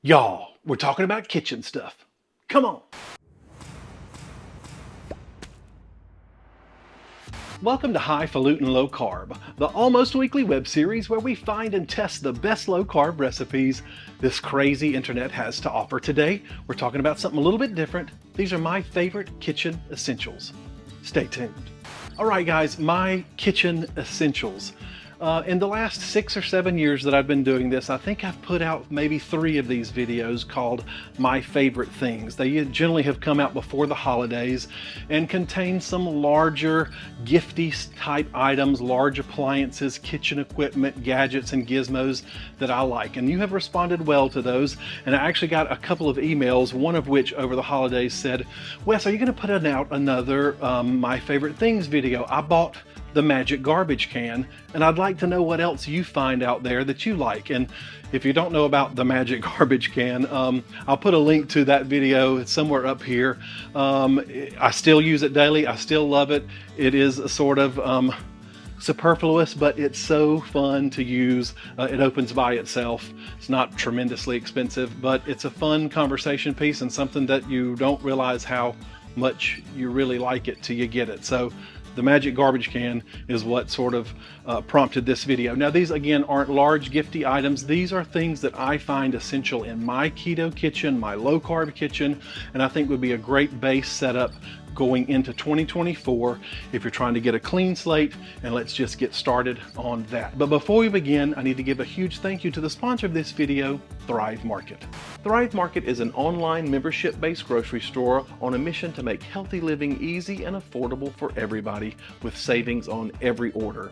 Y'all, we're talking about kitchen stuff. Come on. Welcome to Highfalutin Low Carb, the almost weekly web series where we find and test the best low carb recipes this crazy internet has to offer. Today, we're talking about something a little bit different. These are my favorite kitchen essentials. Stay tuned. All right, guys, my kitchen essentials. In the last 6 or 7 years that I've been doing this, I think I've put out maybe 3 of these videos called My Favorite Things. They generally have come out before the holidays and contain some larger gifty type items, large appliances, kitchen equipment, gadgets, and gizmos that I like. And you have responded well to those. And I actually got a couple of emails, one of which over the holidays said, Wes, are you going to put out another My Favorite Things video? I bought the magic garbage can, and I'd like to know what else you find out there that you like. And if you don't know about the magic garbage can, I'll put a link to that video. It's somewhere up here. I still use it daily. I still love it. It is a sort of superfluous, but it's so fun to use. It opens by itself. It's not tremendously expensive, but it's a fun conversation piece and something that you don't realize how much you really like it till you get it. So the magic garbage can is what sort of prompted this video. Now, these again aren't large gifty items. These are things that I find essential in my keto kitchen, my low carb kitchen, and I think would be a great base setup going into 2024 if you're trying to get a clean slate. And let's just get started on that. But before we begin, I need to give a huge thank you to the sponsor of this video, Thrive Market. Thrive Market is an online membership-based grocery store on a mission to make healthy living easy and affordable for everybody with savings on every order.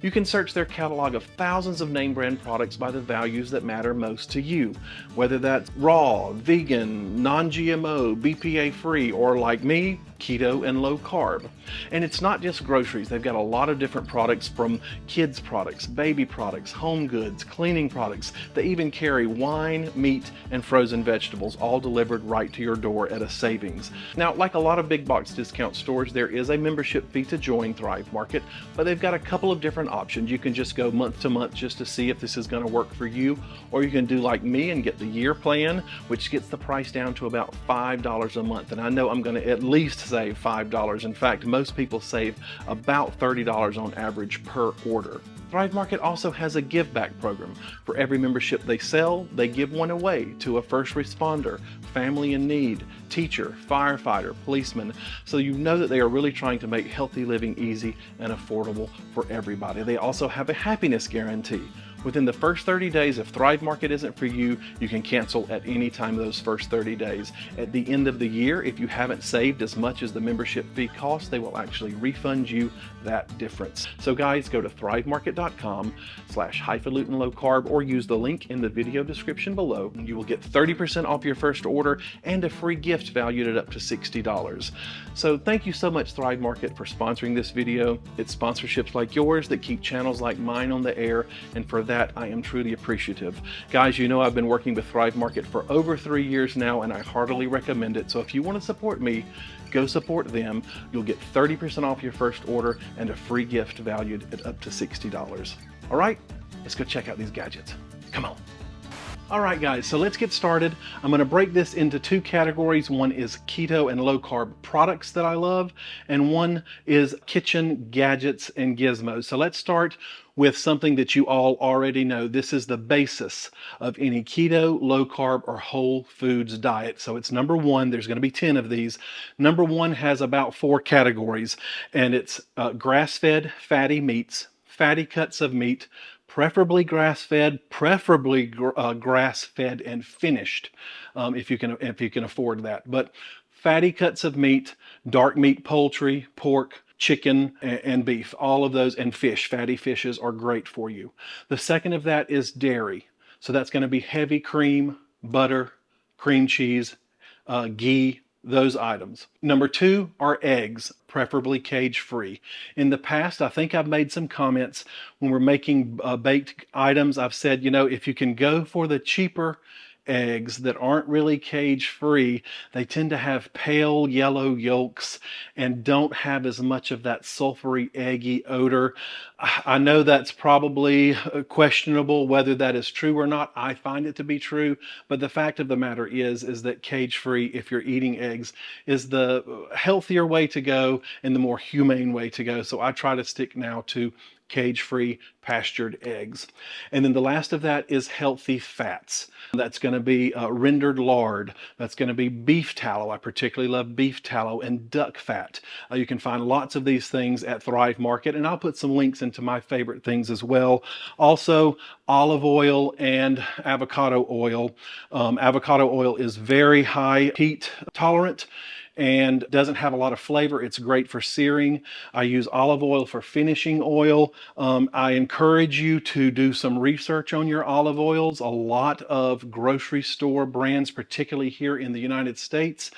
You can search their catalog of thousands of name brand products by the values that matter most to you, whether that's raw, vegan, non-GMO, BPA free, or like me, keto and low carb. And it's not just groceries. They've got a lot of different products, from kids products, baby products, home goods, cleaning products. They even carry wine, meat, and frozen vegetables, all delivered right to your door at a savings. Now, like a lot of big box discount stores, there is a membership fee to join Thrive Market, but they've got a couple of different options. You can just go month to month just to see if this is going to work for you, or you can do like me and get the year plan, which gets the price down to about $5 a month. And I know I'm going to at least save $5. In fact, most people save about $30 on average per order. Thrive Market also has a give back program. For every membership they sell, they give one away to a first responder, family in need, teacher, firefighter, policeman. So you know that they are really trying to make healthy living easy and affordable for everybody. They also have a happiness guarantee. Within the first 30 days, if Thrive Market isn't for you, you can cancel at any time those first 30 days. At the end of the year, if you haven't saved as much as the membership fee costs, they will actually refund you that difference. So guys, go to thrivemarket.com/highfalutin low carb or use the link in the video description below. You will get 30% off your first order and a free gift valued at up to $60. So thank you so much, Thrive Market, for sponsoring this video. It's sponsorships like yours that keep channels like mine on the air, and for that I am truly appreciative. Guys, you know I've been working with Thrive Market for over 3 years now, and I heartily recommend it. So if you want to support me, go support them. You'll get 30% off your first order and a free gift valued at up to $60. All right, let's go check out these gadgets. Come on. All right, guys, so let's get started. I'm going to break this into 2 categories. One is keto and low carb products that I love, and one is kitchen gadgets and gizmos. So let's start with something that you all already know. This is the basis of any keto, low carb, or whole foods diet. So it's number 1. There's going to be 10 of these. Number 1 has about 4 categories, and it's grass-fed fatty meats, fatty cuts of meat, preferably grass-fed, preferably grass-fed and finished, if you can afford that. But fatty cuts of meat, dark meat, poultry, pork, chicken, and beef, all of those, and fish. Fatty fishes are great for you. The second of that is dairy. So that's going to be heavy cream, butter, cream cheese, ghee, those items. Number 2 are eggs, preferably cage-free. In the past, I think I've made some comments when we're making baked items. I've said, you know, if you can go for the cheaper eggs that aren't really cage-free, they tend to have pale yellow yolks and don't have as much of that sulfury, eggy odor. I know that's probably questionable whether that is true or not. I find it to be true, but the fact of the matter is that cage-free, if you're eating eggs, is the healthier way to go and the more humane way to go. So I try to stick now to cage-free pastured eggs. And then the last of that is healthy fats. That's going to be rendered lard. That's going to be beef tallow. I particularly love beef tallow and duck fat. You can find lots of these things at Thrive Market, and I'll put some links into my favorite things as well. Also, olive oil and avocado oil. Avocado oil is very high heat tolerant and doesn't have a lot of flavor. It's great for searing. I use olive oil for finishing oil. I encourage you to do some research on your olive oils. A lot of grocery store brands, particularly here in the United States,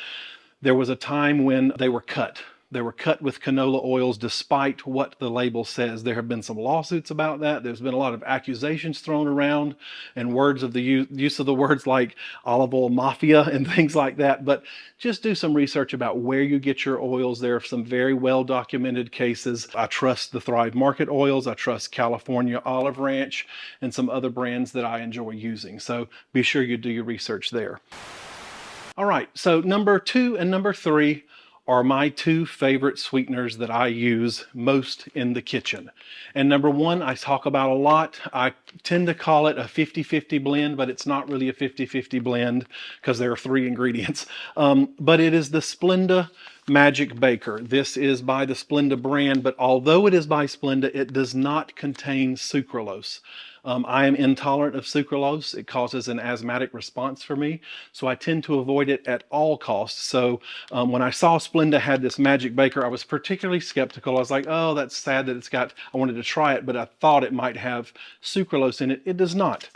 there was a time when they were cut. They were cut with canola oils despite what the label says. There have been some lawsuits about that. There's been a lot of accusations thrown around and words of the use of the words like olive oil mafia and things like that. But just do some research about where you get your oils. There are some very well documented cases. I trust the Thrive Market oils. I trust California Olive Ranch and some other brands that I enjoy using. So be sure you do your research there. All right, so number 2 and number 3 are my 2 favorite sweeteners that I use most in the kitchen. And number 1, I talk about a lot. I tend to call it a 50-50 blend, but it's not really a 50-50 blend because there are 3 ingredients. But it is the Splenda Magic Baker. This is by the Splenda brand, but although it is by Splenda, it does not contain sucralose. I am intolerant of sucralose. It causes an asthmatic response for me, so I tend to avoid it at all costs. So when I saw Splenda had this Magic Baker, I was particularly skeptical. I was like, oh, that's sad that it's got, I wanted to try it, but I thought it might have sucralose in it. It does not.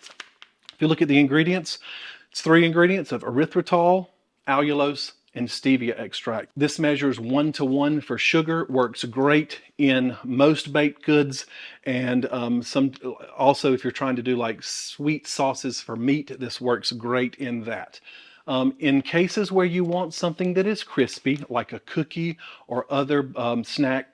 If you look at the ingredients, it's 3 ingredients of erythritol, allulose, and stevia extract. This measures 1-to-1 for sugar, works great in most baked goods, and also if you're trying to do like sweet sauces for meat, this works great in that. In cases where you want something that is crispy, like a cookie or other snack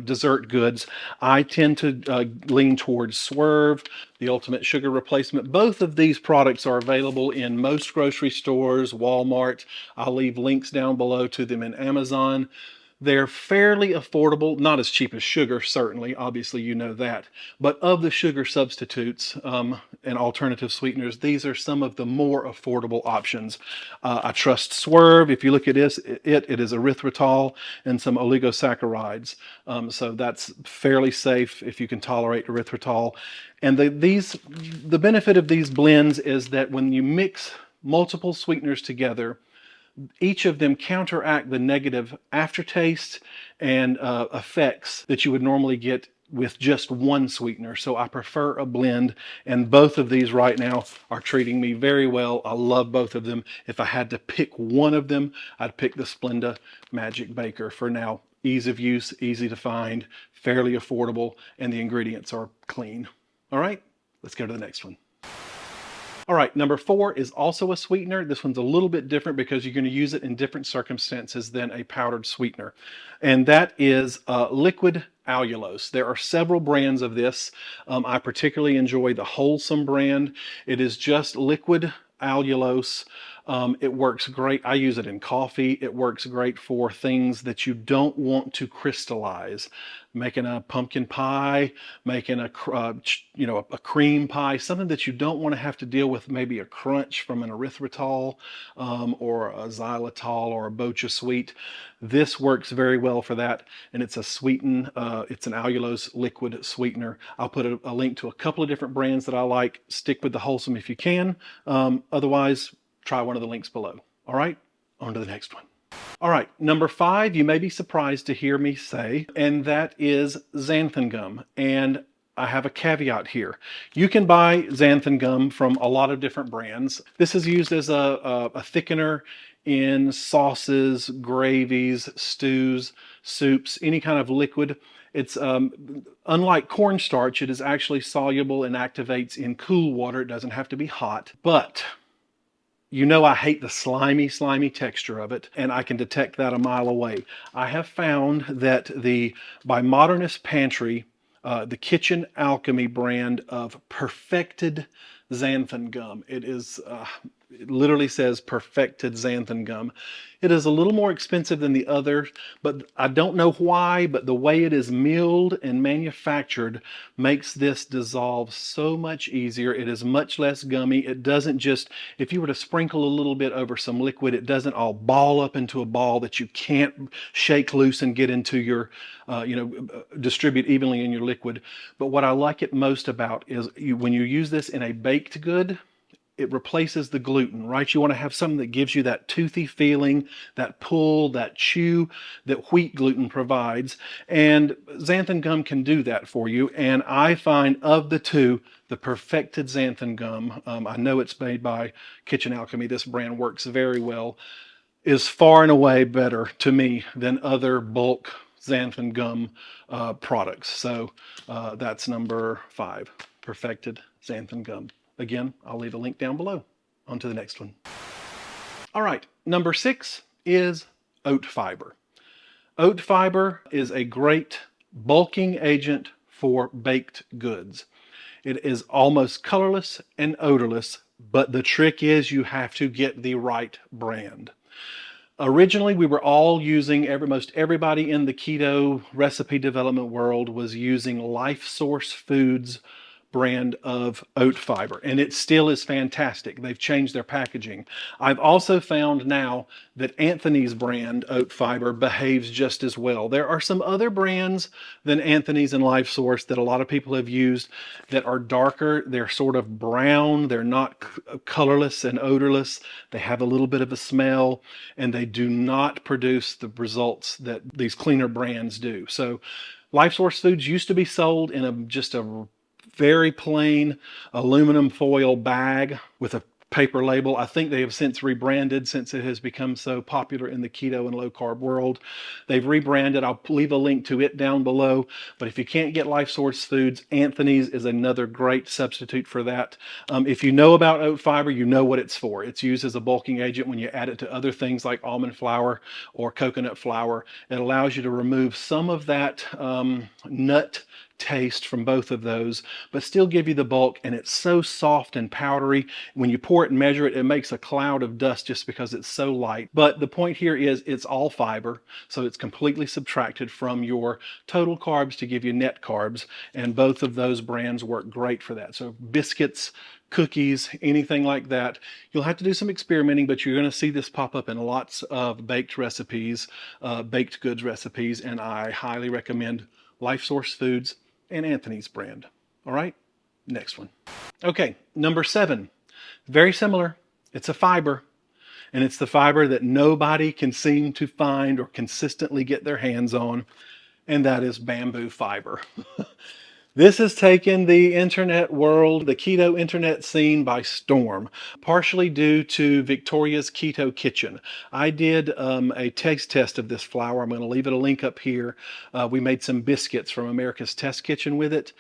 dessert goods, I tend to lean towards Swerve, the ultimate sugar replacement. Both of these products are available in most grocery stores, Walmart. I'll leave links down below to them in Amazon. They're fairly affordable, not as cheap as sugar, certainly, obviously you know that. But of the sugar substitutes and alternative sweeteners, these are some of the more affordable options. I trust Swerve. If you look at this, it is erythritol and some oligosaccharides. So that's fairly safe if you can tolerate erythritol. And the benefit of these blends is that when you mix multiple sweeteners together, each of them counteract the negative aftertaste and effects that you would normally get with just one sweetener. So I prefer a blend, and both of these right now are treating me very well. I love both of them. If I had to pick one of them, I'd pick the Splenda Magic Baker for now. Ease of use, easy to find, fairly affordable, and the ingredients are clean. All right, let's go to the next one. All right, number 4 is also a sweetener. This one's a little bit different because you're going to use it in different circumstances than a powdered sweetener. And that is liquid allulose. There are several brands of this. I particularly enjoy the Wholesome brand. It is just liquid allulose. It works great. I use it in coffee. It works great for things that you don't want to crystallize. Making a pumpkin pie, making a cream pie, something that you don't want to have to deal with maybe a crunch from an erythritol or a xylitol or a bocha sweet. This works very well for that, and it's it's an allulose liquid sweetener. I'll put a link to a couple of different brands that I like. Stick with the Wholesome if you can. Otherwise, try one of the links below. All right, on to the next one. All right, number 5, you may be surprised to hear me say, and that is Xanthan Gum. And I have a caveat here. You can buy Xanthan Gum from a lot of different brands. This is used as a thickener in sauces, gravies, stews, soups, any kind of liquid. It's unlike cornstarch, it is actually soluble and activates in cool water. It doesn't have to be hot, but You know I hate the slimy texture of it, and I can detect that a mile away. I have found that by Modernist Pantry, the Kitchen Alchemy brand of perfected xanthan gum. It literally says perfected xanthan gum. It is a little more expensive than the others, but I don't know why, but the way it is milled and manufactured makes this dissolve so much easier. It is much less gummy. It doesn't just, if you were to sprinkle a little bit over some liquid, it doesn't all ball up into a ball that you can't shake loose and get into your, distribute evenly in your liquid. But what I like it most about is when you use this in a baked good, it replaces the gluten, right? You want to have something that gives you that toothy feeling, that pull, that chew that wheat gluten provides. And xanthan gum can do that for you. And I find of the two, the perfected xanthan gum, I know it's made by Kitchen Alchemy. This brand works very well, is far and away better to me than other bulk xanthan gum products. So that's number 5, perfected xanthan gum. Again, I'll leave a link down below. On to the next one. All right, number 6 is oat fiber. Oat fiber is a great bulking agent for baked goods. It is almost colorless and odorless, but the trick is you have to get the right brand. Originally, we were all using, most everybody in the keto recipe development world was using Lifesource Foods brand of oat fiber, and it still is fantastic. They've changed their packaging. I've also found now that Anthony's brand oat fiber behaves just as well. There are some other brands than Anthony's and Lifesource that a lot of people have used that are darker. They're sort of brown. They're not colorless and odorless. They have a little bit of a smell, and they do not produce the results that these cleaner brands do. So Lifesource Foods used to be sold in just a very plain aluminum foil bag with a paper label. I think they have since rebranded since it has become so popular in the keto and low carb world. They've rebranded. I'll leave a link to it down below. But if you can't get Lifesource Foods, Anthony's is another great substitute for that. If you know about oat fiber, you know what it's for. It's used as a bulking agent when you add it to other things like almond flour or coconut flour. It allows you to remove some of that nut taste from both of those, but still give you the bulk, and it's so soft and powdery. When you pour it and measure it, it makes a cloud of dust just because it's so light. But the point here is it's all fiber, so it's completely subtracted from your total carbs to give you net carbs, and both of those brands work great for that. So biscuits, cookies, anything like that. You'll have to do some experimenting, but you're going to see this pop up in lots of baked recipes, baked goods recipes, and I highly recommend Lifesource Foods and Anthony's brand. All right, next one. Okay, number 7, very similar. It's a fiber, and it's the fiber that nobody can seem to find or consistently get their hands on, and that is bamboo fiber. This has taken the internet world, the keto internet scene by storm, partially due to Victoria's Keto Kitchen. I did a taste test of this flour. I'm going to leave it a link up here. We made some biscuits from America's Test Kitchen with it.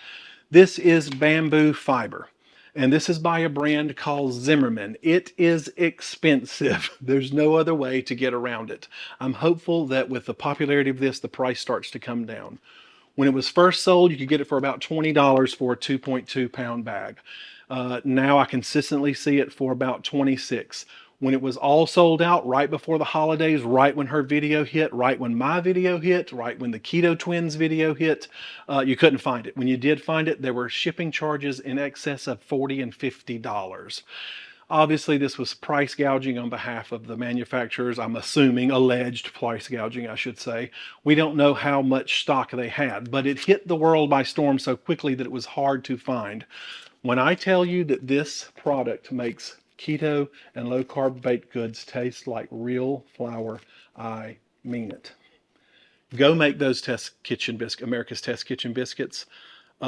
This is bamboo fiber, and this is by a brand called Zimmerman. It is expensive. There's no other way to get around it. I'm hopeful that with the popularity of this, the price starts to come down. When it was first sold, you could get it for about $20 for a 2.2 pound bag. Now I consistently see it for about $26. When it was all sold out right before the holidays, right when her video hit, right when my video hit, right when the Keto Twins video hit, you couldn't find it. When you did find it, there were shipping charges in excess of $40 and $50. Obviously, this was price gouging on behalf of the manufacturers. I'm assuming alleged price gouging, I should say. We don't know how much stock they had, but it hit the world by storm so quickly that it was hard to find. When I tell you that this product makes keto and low carb baked goods taste like real flour, I mean it. Go make those America's Test Kitchen biscuits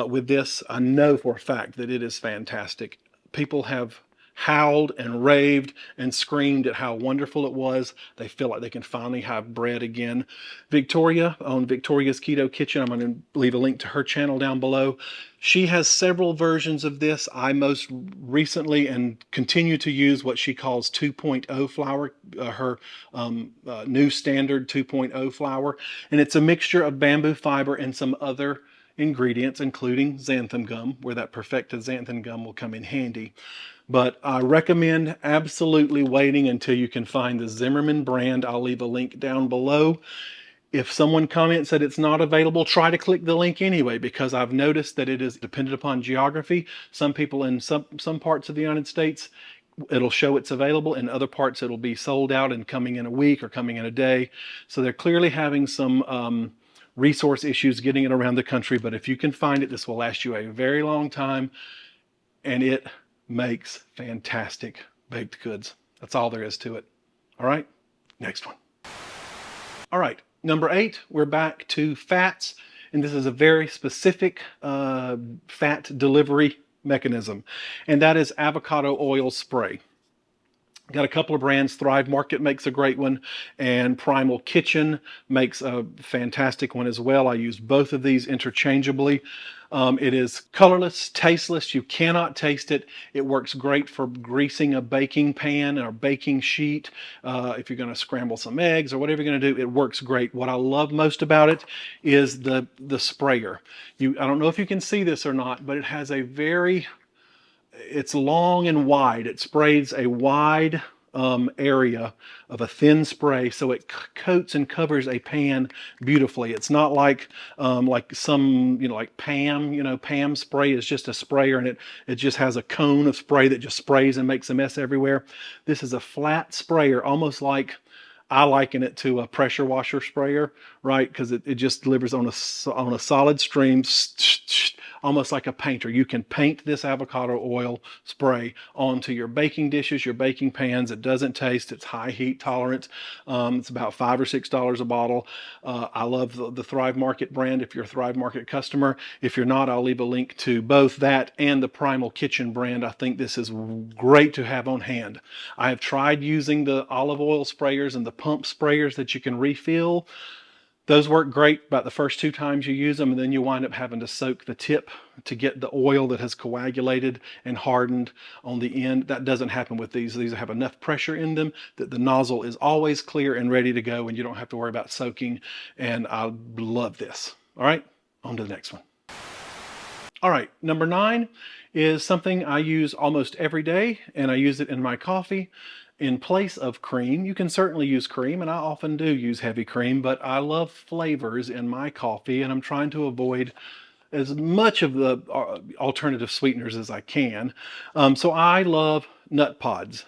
with this. I know for a fact that it is fantastic. People have howled and raved and screamed at how wonderful it was. They feel like they can finally have bread again. Victoria, on Victoria's Keto Kitchen, I'm going to leave a link to her channel down below. She has several versions of this. I most recently and continue to use what she calls 2.0 flour, her new standard 2.0 flour. And it's a mixture of bamboo fiber and some other ingredients, including xanthan gum, where that perfected xanthan gum will come in handy. But I recommend absolutely waiting until you can find the Zimmerman brand. I'll leave a link down below. If someone comments that it's not available, try to click the link anyway, because I've noticed that it is dependent upon geography. Some people in some parts of the United States, it'll show it's available. In other parts, it'll be sold out and coming in a week or coming in a day. So they're clearly having some resource issues getting it around the country. But if you can find it, this will last you a very long time. And it makes fantastic baked goods. That's all there is to it. All right, next one. All right, number 8, we're back to fats. And this is a very specific fat delivery mechanism. And that is avocado oil spray. Got a couple of brands. Thrive Market makes a great one, and Primal Kitchen makes a fantastic one as well. I use both of these interchangeably. It is colorless, tasteless. You cannot taste it. It works great for greasing a baking pan or baking sheet. If you're going to scramble some eggs or whatever you're going to do, it works great. What I love most about it is the sprayer. I don't know if you can see this or not, but it has a it's long and wide. It sprays a wide area of a thin spray, so it coats and covers a pan beautifully. It's not like some, like Pam. Pam spray is just a sprayer, and it just has a cone of spray that just sprays and makes a mess everywhere. This is a flat sprayer, almost like, I liken it to a pressure washer sprayer, right? Because it just delivers on a solid stream, almost like a painter. You can paint this avocado oil spray onto your baking dishes, your baking pans. It doesn't taste. It's high heat tolerant. It's about $5 or $6 a bottle. I love the Thrive Market brand if you're a Thrive Market customer. If you're not, I'll leave a link to both that and the Primal Kitchen brand. I think this is great to have on hand. I have tried using the olive oil sprayers and the pump sprayers that you can refill. Those work great about the first 2 times you use them, and then you wind up having to soak the tip to get the oil that has coagulated and hardened on the end. That doesn't happen with these. These have enough pressure in them that the nozzle is always clear and ready to go, and you don't have to worry about soaking. And I love this. All right, on to the next one. All right, number 9 is something I use almost every day, and I use it in my coffee. In place of cream, you can certainly use cream, and I often do use heavy cream, but I love flavors in my coffee, and I'm trying to avoid as much of the alternative sweeteners as I can. So I love nut pods.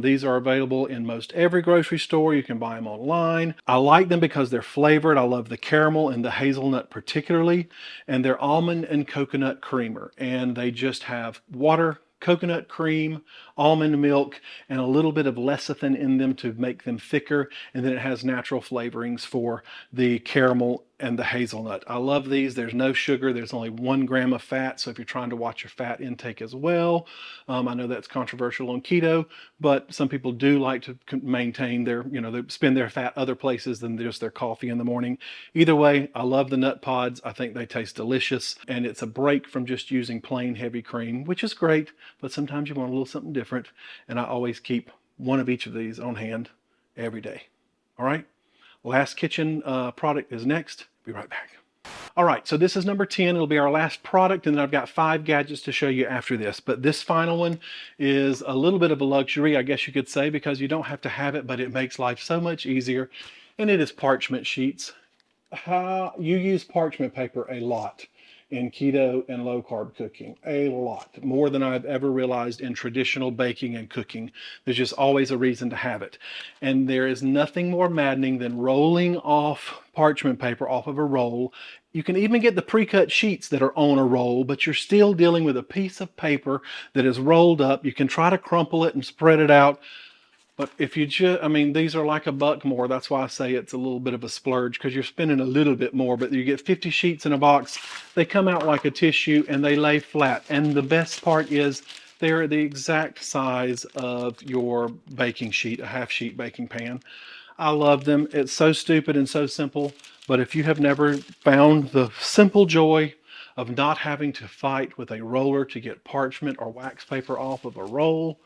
These are available in most every grocery store. You can buy them online. I like them because they're flavored. I love the caramel and the hazelnut particularly, and they're almond and coconut creamer, and they just have water, coconut cream, almond milk, and a little bit of lecithin in them to make them thicker. And then it has natural flavorings for the caramel and the hazelnut. I love these. There's no sugar. There's only 1 gram of fat. So if you're trying to watch your fat intake as well, I know that's controversial on keto, but some people do like to maintain their, they spend their fat other places than just their coffee in the morning. Either way, I love the nut pods. I think they taste delicious, and it's a break from just using plain heavy cream, which is great, but sometimes you want a little something different. And I always keep 1 of each of these on hand every day. All right. Last kitchen product is next. Be right back. All right, so this is number 10. It'll be our last product, and then I've got 5 gadgets to show you after this. But this final one is a little bit of a luxury, I guess you could say, because you don't have to have it, but it makes life so much easier. And it is Parchment Sheets. You use parchment paper a lot in keto and low carb cooking, a lot more than I've ever realized in traditional baking and cooking. There's just always a reason to have it. And there is nothing more maddening than rolling off parchment paper off of a roll. You can even get the pre-cut sheets that are on a roll, but you're still dealing with a piece of paper that is rolled up. You can try to crumple it and spread it out. But if you just, these are like $1 more. That's why I say it's a little bit of a splurge, because you're spending a little bit more, but you get 50 sheets in a box. They come out like a tissue and they lay flat. And the best part is They're the exact size of your baking sheet, a half sheet baking pan. I love them. It's so stupid and so simple, but if you have never found the simple joy of not having to fight with a roller to get parchment or wax paper off of a roll,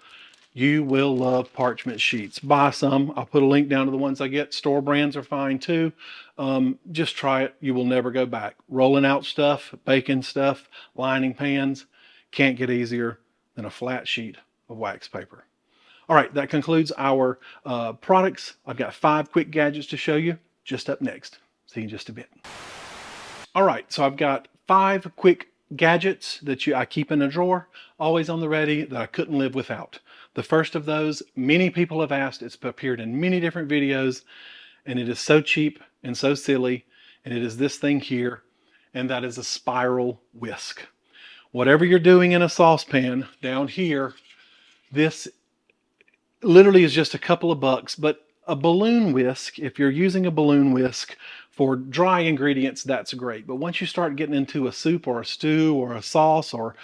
you will love Parchment Sheets. Buy some. I'll put a link down to the ones I get. Store brands are fine too. Just try it. You will never go back. Rolling out stuff, baking stuff, lining pans, can't get easier than a flat sheet of wax paper. All right, that concludes our products. I've got 5 quick gadgets to show you just up next. See you in just a bit. All right, so I've got 5 quick gadgets that I keep in a drawer, always on the ready, that I couldn't live without. The first of those, many people have asked. It's appeared in many different videos, and it is so cheap and so silly, and it is this thing here, and that is a spiral whisk. Whatever you're doing in a saucepan down here, this literally is just a couple of bucks, but a balloon whisk, if you're using a balloon whisk for dry ingredients, that's great. But once you start getting into a soup or a stew or a sauce or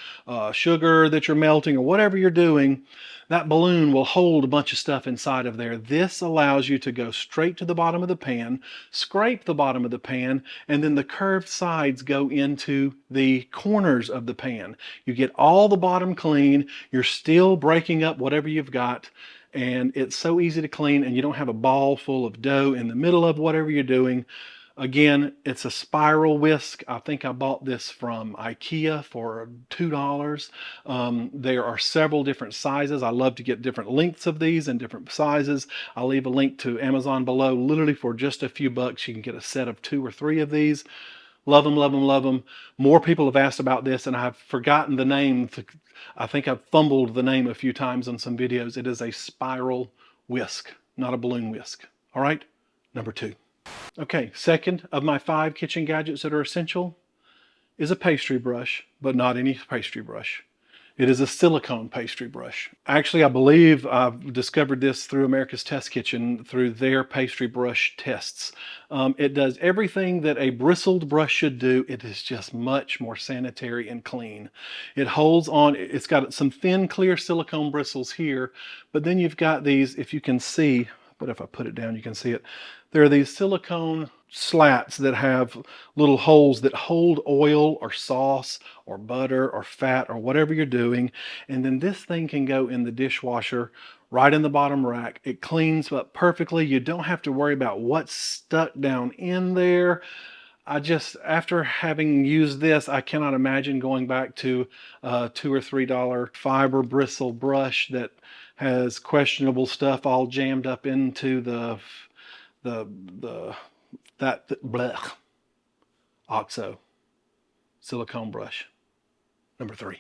sugar that you're melting or whatever you're doing, that balloon will hold a bunch of stuff inside of there. This allows you to go straight to the bottom of the pan, scrape the bottom of the pan, and then the curved sides go into the corners of the pan. You get all the bottom clean. You're still breaking up whatever you've got, and it's so easy to clean, and you don't have a ball full of dough in the middle of whatever you're doing. Again, it's a spiral whisk. I think I bought this from IKEA for $2. There are several different sizes. I love to get different lengths of these and different sizes. I'll leave a link to Amazon below. Literally for just a few bucks, you can get a set of 2 or 3 of these. Love them, love them, love them. More people have asked about this, and I've forgotten the name. I think I've fumbled the name a few times on some videos. It is a spiral whisk, not a balloon whisk. All right, number 2. Okay, second of my 5 kitchen gadgets that are essential is a pastry brush, but not any pastry brush. It is a silicone pastry brush. Actually, I believe I've discovered this through America's Test Kitchen, through their pastry brush tests. It does everything that a bristled brush should do. It is just much more sanitary and clean. It holds on. It's got some thin, clear silicone bristles here, but then you've got these, if you can see, but if I put it down, you can see it. There are these silicone slats that have little holes that hold oil or sauce or butter or fat or whatever you're doing. And then this thing can go in the dishwasher right in the bottom rack. It cleans up perfectly. You don't have to worry about what's stuck down in there. After having used this, I cannot imagine going back to a $2 or $3 fiber bristle brush that has questionable stuff all jammed up into OXO silicone brush. Number 3.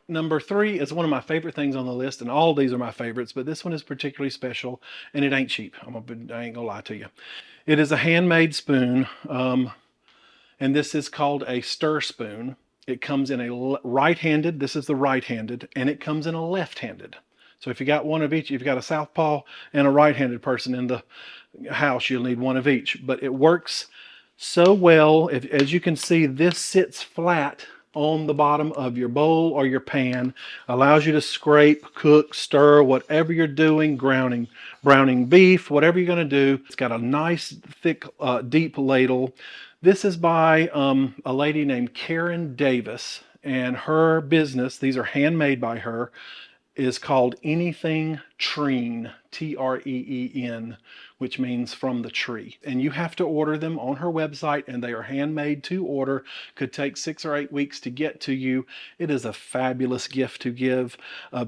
Number 3 is one of my favorite things on the list, and all of these are my favorites, but this one is particularly special, and it ain't cheap. I ain't gonna lie to you. It is a handmade spoon, and this is called a stir spoon. It comes in a right-handed, this is the right-handed, and it comes in a left-handed. So if you got one of each, if you've got a southpaw and a right-handed person in the house, you'll need one of each. But it works so well. As you can see, this sits flat on the bottom of your bowl or your pan, allows you to scrape, cook, stir, whatever you're doing, browning beef, whatever you're going to do. It's got a nice, thick, deep ladle. This is by a lady named Karen Davis, and her business, these are handmade by her, is called Anything Treen, Treen, which means from the tree. And you have to order them on her website, and they are handmade to order. Could take 6 or 8 weeks to get to you. It is a fabulous gift to give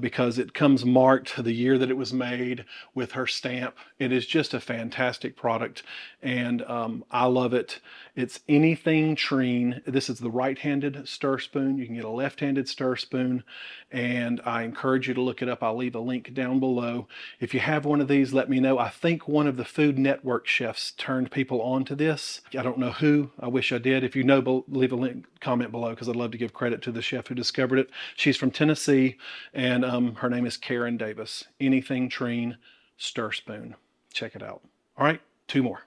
because it comes marked the year that it was made with her stamp. It is just a fantastic product, and I love it. It's Anything Treen. This is the right-handed stir spoon. You can get a left-handed stir spoon, and I encourage you to look it up. I'll leave a link down below. If you have one of these, let me know. I think one of the Food Network chefs turned people on to this. I don't know who. I wish I did. If you know, leave a link, comment below, because I'd love to give credit to the chef who discovered it. She's from Tennessee, and her name is Karen Davis. Anything Treen stir spoon. Check it out. All right, 2 more.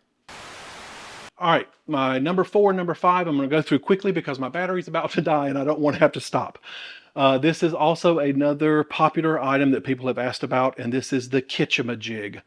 All right, my number 4 and number 5, I'm going to go through quickly because my battery's about to die and I don't want to have to stop. This is also another popular item that people have asked about, and this is the Kitchamajig.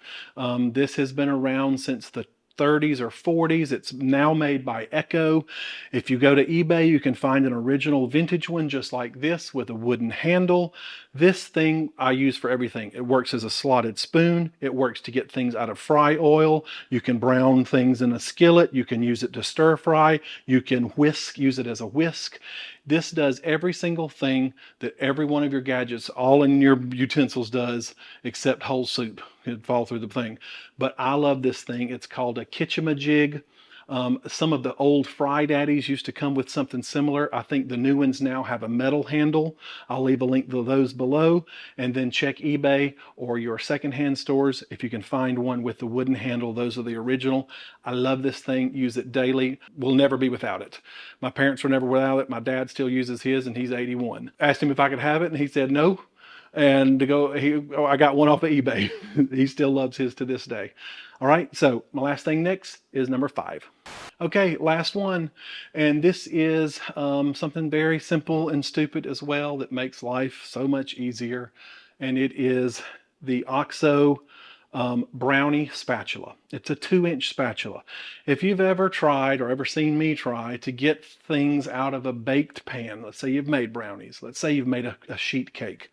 This has been around since the 30s or 40s. It's now made by Echo. If you go to eBay, you can find an original vintage one just like this with a wooden handle. This thing I use for everything. It works as a slotted spoon. It works to get things out of fry oil. You can brown things in a skillet. You can use it to stir fry. You can use it as a whisk. This does every single thing that every one of your gadgets, all in your utensils, does, except whole soup. It'd fall through the thing. But I love this thing. It's called a Kitchamajig. Some of the old Fry Daddies used to come with something similar. I think the new ones now have a metal handle. I'll leave a link to those below. And then check eBay or your secondhand stores if you can find one with the wooden handle. Those are the original. I love this thing. Use it daily. We'll never be without it. My parents were never without it. My dad still uses his, and he's 81. Asked him if I could have it, and he said no. And I got one off of eBay. He still loves his to this day. All right, so my last thing next is number 5. Okay, last one. And this is something very simple and stupid as well that makes life so much easier. And it is the OXO Brownie Spatula. It's a 2-inch spatula. If you've ever tried or ever seen me try to get things out of a baked pan, let's say you've made brownies, let's say you've made a sheet cake,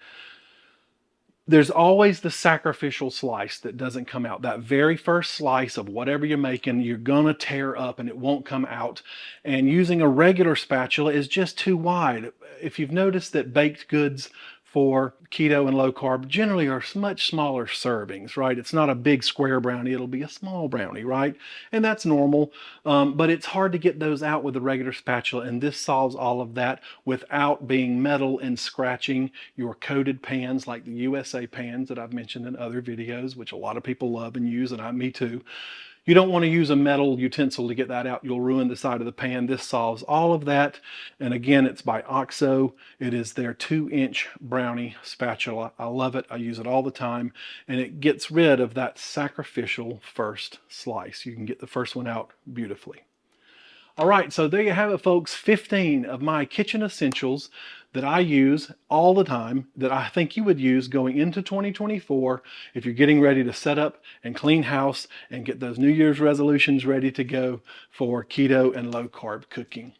there's always the sacrificial slice that doesn't come out. That very first slice of whatever you're making, you're gonna tear up and it won't come out. And using a regular spatula is just too wide. If you've noticed that baked goods for keto and low carb generally are much smaller servings, right? It's not a big square brownie, it'll be a small brownie, right? And that's normal, but it's hard to get those out with a regular spatula, and this solves all of that without being metal and scratching your coated pans like the USA pans that I've mentioned in other videos, which a lot of people love and use, and me too. You don't want to use a metal utensil to get that out. You'll ruin the side of the pan. This solves all of that. And again, it's by OXO. It is their 2-inch brownie spatula. I love it. I use it all the time. And it gets rid of that sacrificial first slice. You can get the first one out beautifully. All right, so there you have it, folks. 15 of my kitchen essentials that I use all the time that I think you would use going into 2024 if you're getting ready to set up and clean house and get those New Year's resolutions ready to go for keto and low carb cooking.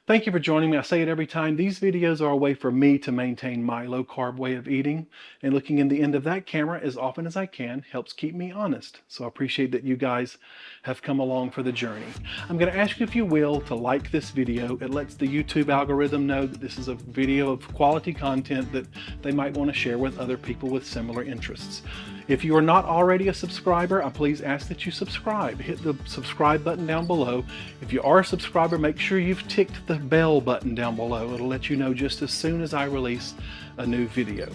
Thank you for joining me. I say it every time. These videos are a way for me to maintain my low carb way of eating, and looking in the end of that camera as often as I can helps keep me honest. So I appreciate that you guys have come along for the journey. I'm going to ask you, if you will, to like this video. It lets the YouTube algorithm know that this is a video of quality content that they might want to share with other people with similar interests. If you are not already a subscriber, I please ask that you subscribe. Hit the subscribe button down below. If you are a subscriber, make sure you've ticked the bell button down below. It'll let you know just as soon as I release a new video.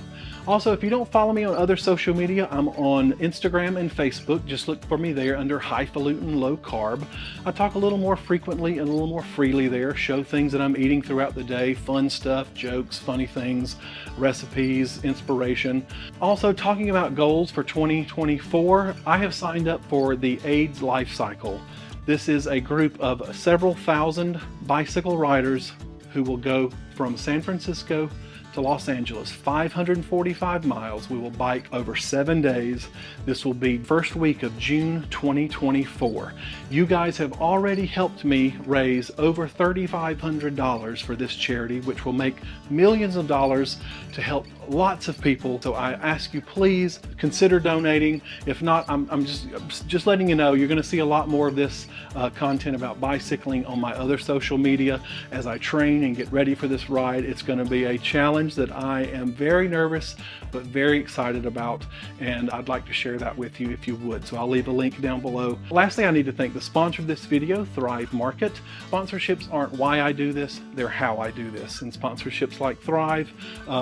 Also, if you don't follow me on other social media, I'm on Instagram and Facebook. Just look for me there under Highfalutin Low Carb. I talk a little more frequently and a little more freely there, show things that I'm eating throughout the day, fun stuff, jokes, funny things, recipes, inspiration. Also, talking about goals for 2024, I have signed up for the AIDS Lifecycle. This is a group of several thousand bicycle riders who will go from San Francisco to Los Angeles, 545 miles. We will bike over 7 days. This will be first week of June 2024. You guys have already helped me raise over $3,500 for this charity, which will make millions of dollars to help lots of people. So I ask you, please consider donating. If not, I'm just letting you know, you're going to see a lot more of this content about bicycling on my other social media as I train and get ready for this ride. It's going to be a challenge that I am very nervous but very excited about, and I'd like to share that with you if you would. So I'll leave a link down below. Lastly, I need to thank the sponsor of this video, Thrive Market. Sponsorships aren't why I do this, they're how I do this. And sponsorships like Thrive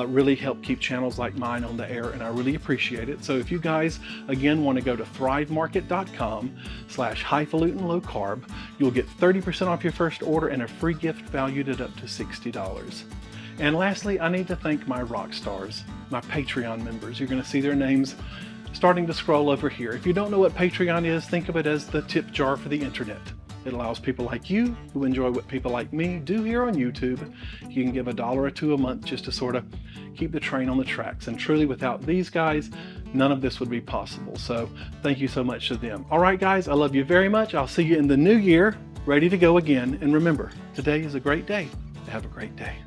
really help keep channels like mine on the air, and I really appreciate it. So if you guys, again, want to go to thrivemarket.com/highfalutin-low-carb, you'll get 30% off your first order and a free gift valued at up to $60. And lastly, I need to thank my rock stars, my Patreon members. You're going to see their names starting to scroll over here. If you don't know what Patreon is, think of it as the tip jar for the internet. It allows people like you who enjoy what people like me do here on YouTube. You can give $1 or $2 a month just to sort of keep the train on the tracks. And truly, without these guys, none of this would be possible. So thank you so much to them. All right, guys, I love you very much. I'll see you in the new year, ready to go again. And remember, today is a great day. Have a great day.